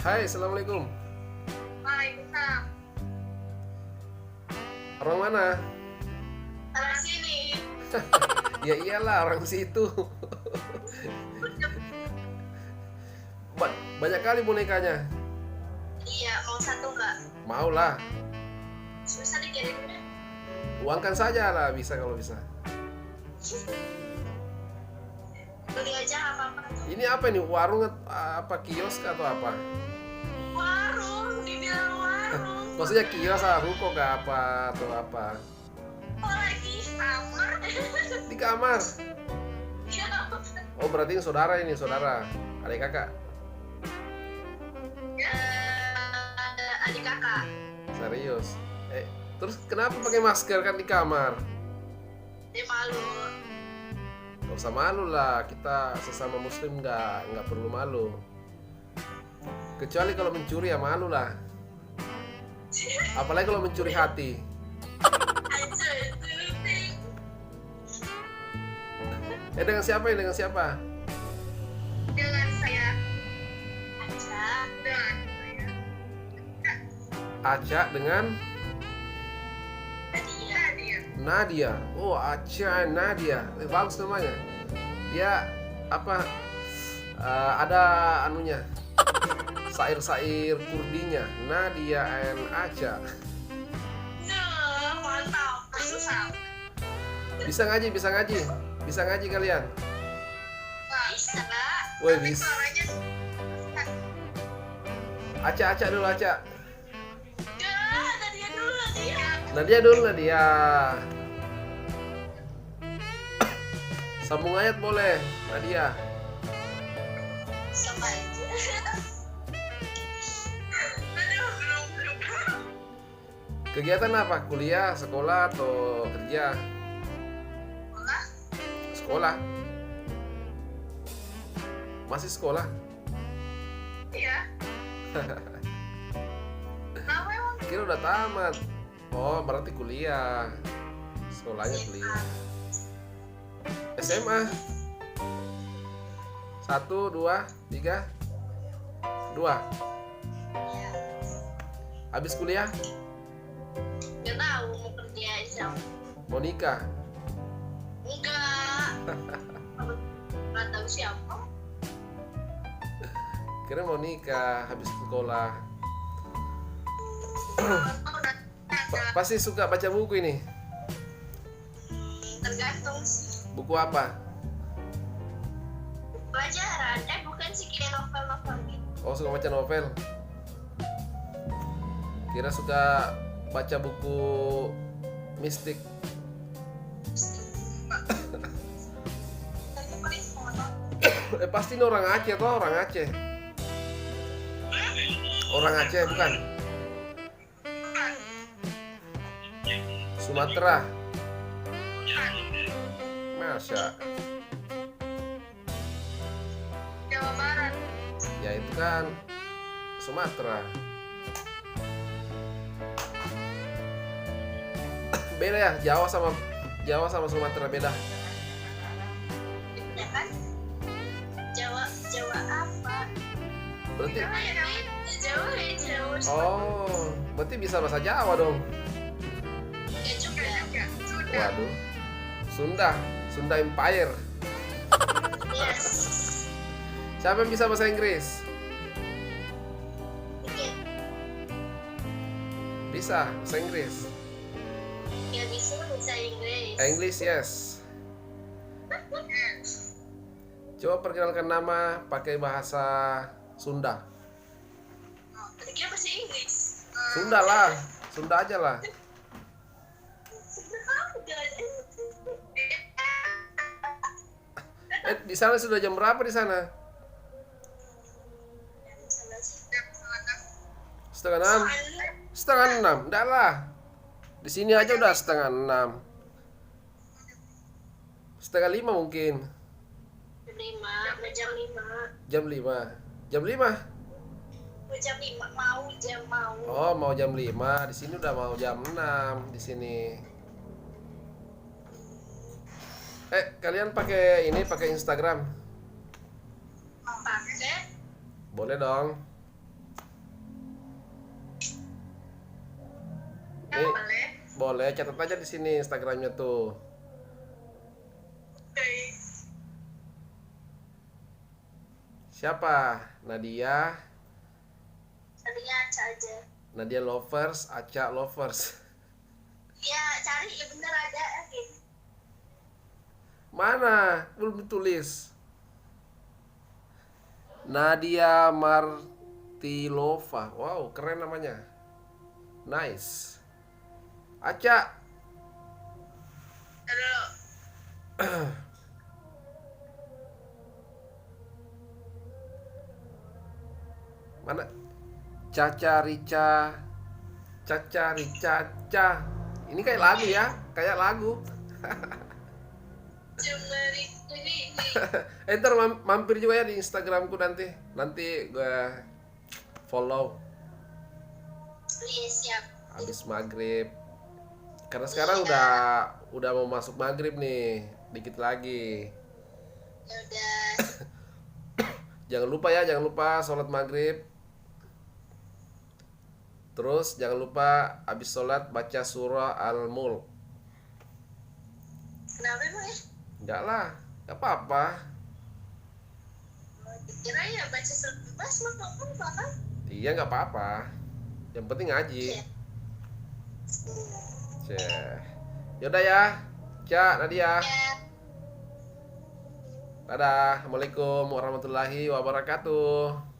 Hai, assalamualaikum. Waalaikumsalam. Orang mana? Sana sini. Ya iyalah orang situ. Banyak kali bonekanya. Iya, mau satu nggak? Mau lah. Susah dikirimnya. Uangkan saja lah, bisa kalau bisa. Beli aja nggak apa-apa. Ini apa nih? Warung apa kios atau apa? Warung, dibilang warung. Maksudnya kios lah, ruko gak apa atau apa? Oh, lagi kamar. Di kamar. Iya. Oh berarti ini saudara, adik kakak. Adik kakak. Serius? Terus kenapa pakai masker kan di kamar? Dia malu. Gak usah malu lah, kita sesama muslim nggak perlu malu. Kecuali kalau mencuri ya malu lah. Apalagi kalau mencuri hati. Dengan siapa ya? Dengan siapa? Dengan saya. Aja. Dengan saya. Aca dengan Nadia. Nadia. Oh, Aca Nadia. Bagus namanya. Dia apa? Ada anunya. Sair-sair Kurdinya. Nadia and Aca. Nah, mantap. Susah. Bisa ngaji, bisa ngaji. Bisa ngaji kalian? Bisa nggak? Woi, Tapi bisa. suaranya Aca dulu, Aca. enggak, Nadia dulu Nadia. Nadia dulu, Nadia. Sambung ayat boleh, Nadia. Sama aja. Aduh, belum. Kegiatan apa? Kuliah, sekolah, atau kerja? Sekolah? Sekolah. Masih sekolah? Iya. Kenapa emang? Kira udah tamat. Oh, berarti kuliah. Sekolahnya kuliah. SMA. 1, 2, 3. 2. Iya. Habis kuliah Nggak tahu mau kerja aja. mau nikah. Enggak. Nggak tahu siapa. Kira mau nikah habis sekolah. Pasti suka baca buku ini. Tergantung sih. Buku apa? Pelajaran. Bukan sih kayak novel-novel gitu. Oh, suka baca novel. Kira suka baca buku mistik. Tapi paling mono. Pasti ini orang Aceh toh, orang Aceh. Orang Aceh bukan? Sumatera. Masa? Jawa Barat. Ya itu kan Sumatera. Beda ya, Jawa sama Sumatera beda. Ya kan? Jawa apa? Berarti Jawa. oh, berarti bisa bahasa Jawa dong. Ya juga. Waduh. Sunda Empire. Yes. Siapa yang bisa bahasa Inggris? Dikit. Bisa bahasa Inggris. Ya bisa Inggris. English yes. Coba perkenalkan nama pakai bahasa Sunda. Tadi kira bahasa Inggris. Sunda lah, Sunda aja lah. Di sana sudah jam berapa di sana? Setengah enam. Setengah enam, enggak lah. Di sini aja udah setengah enam. Setengah lima mungkin. Jam 5. Jam 5. Jam 5. Mau. Oh, mau jam 5. Di sini udah mau jam 6 di sini. Kalian pakai Instagram? Pakai. Boleh dong. Nih, boleh. boleh catat aja di sini Instagramnya tuh. Oke. Siapa? Nadia, Tadinya Aca aja. Nadia Lovers, Aca Lovers. Ya, cari ya bener ada. Oke. Mana? Belum ditulis. Nadia Martilova. Wow, keren namanya. Nice. Aca, Aduh. mana? Caca Rica, Caca Rica, Ca. Ini kayak lagu ya, kayak lagu. Cuma ini. Ntar mampir juga ya di Instagramku nanti. Nanti gua follow Iya, siap. habis maghrib. Karena sekarang udah mau masuk maghrib nih, dikit lagi. Ya udah. Jangan lupa ya, jangan lupa sholat maghrib. Terus jangan lupa habis sholat baca surah Al-Mulk. Kenapa emang ya? Enggak lah, enggak apa-apa. Kira ya baca surat bebas mah nggak apa-apa kan? Iya nggak apa-apa. Yang penting ngaji. Iya. Ceh. Yaudah ya, Ca, Nadia. Ya. Dadah. Assalamualaikum warahmatullahi wabarakatuh.